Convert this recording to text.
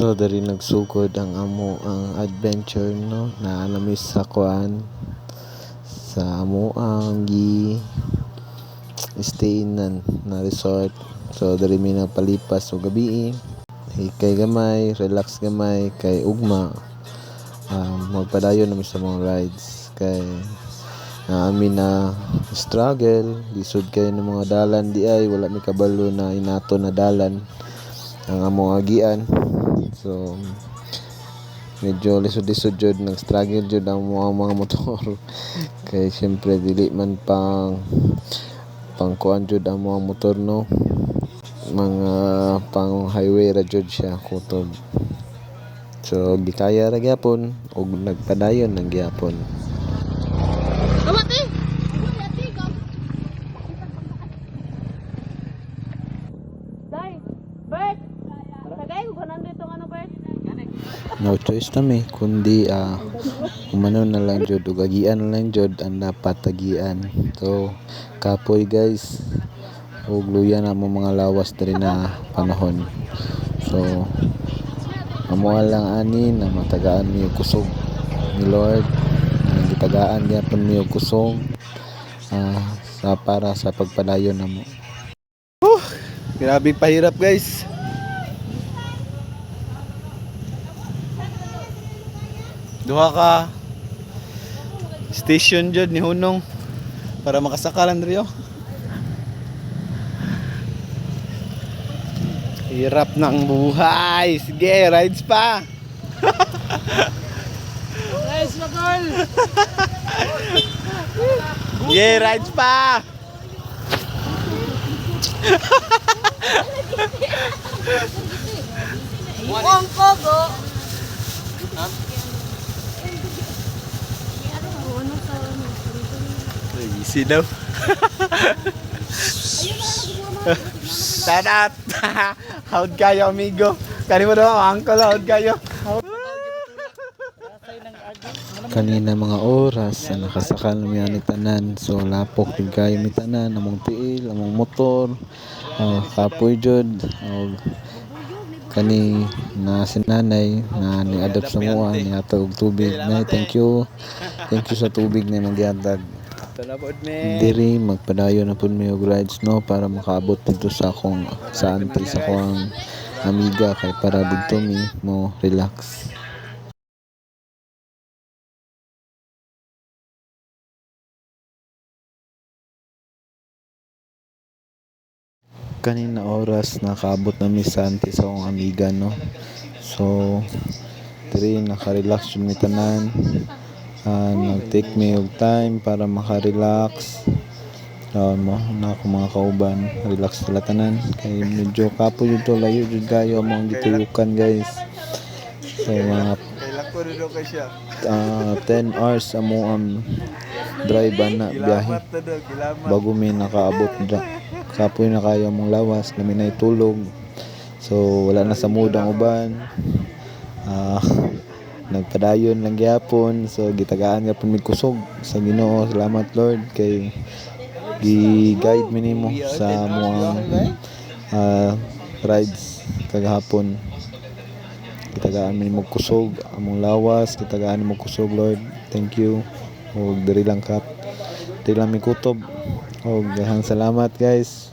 So dari nagsugod ang amo ang adventure no na namis sa kuan sa amo ang gi stay na resort. So dari mi nagpalipas og gabi kay gamay relax gamay kay ugma magpadayon namin sa mga rides kay amin na struggle lisod kayo ng mga dalan di ay wala mi kabalo na inato na dalan ang among agian. So medyo lisod-lisod jud nag-struggle jud ang mga motor kay syempre dili man pang kuan jud ang mga motor no mga pang highway ra jud siya kutob. So gikaya ra gyapon ug nagpadayon lang gyapon. No choice kami kundi umano na lang jud ug agian na lang jud ang dapat agian. So kapoy guys ug luya na mo mga lawas diri na panahon. So amo lang ani na matagaan mi og kusog ni Lord gitagaan gyapon mi og kusog sa para sa pagpadayon namo. Grabe pahirap guys. Duha ka station jud ni Hunong para makasakalan diri. Hirap ng buhay. Sige, rides pa. Rides pa, tol. Sige, rides pa. Buong kogo. Easy daw. Tadat. Haud kayo amigo. Kani mo daw uncle haud kayo. Kanina mga oras na nakasakal mi ani tanan. So lapok jud kayo mi tanan among tiil among motor kapoy jud og kani na sinanay na ni-adopt sa mua ni ato og tubig na thank you sa tubig na magihatag diri magpadayon na pud mi og rides no para makaabot dito sa akong sa auntie sa akong amiga kay para dito mi mo relax. Kanina oras nakaabot na mi sa auntie sa akong amiga no. So diri naka-relax jud mi tanan. Nag-take me og time para maka-relax. Mo na ako mga kauban, relax sila tanan kay medyo kapo jud to layo jud kayo among gituyukan guys. So mga 10 hours amo ang drive na biyahe bago mi nakaabot dra. Kapoy na kayo among lawas lamin na itulog. So wala na sa mood ang uban. Nagpadayon lang gyapon. So gitagaan gyapon mi kusog sa Ginoo. Salamat Lord kay gi-guide mi nimo sa among rides kagahapon. Gitagaan mi nimo kusog among lawas, gitagaan nimo kusog Lord. Thank you. Og diri lang mi kutob. Og salamat guys.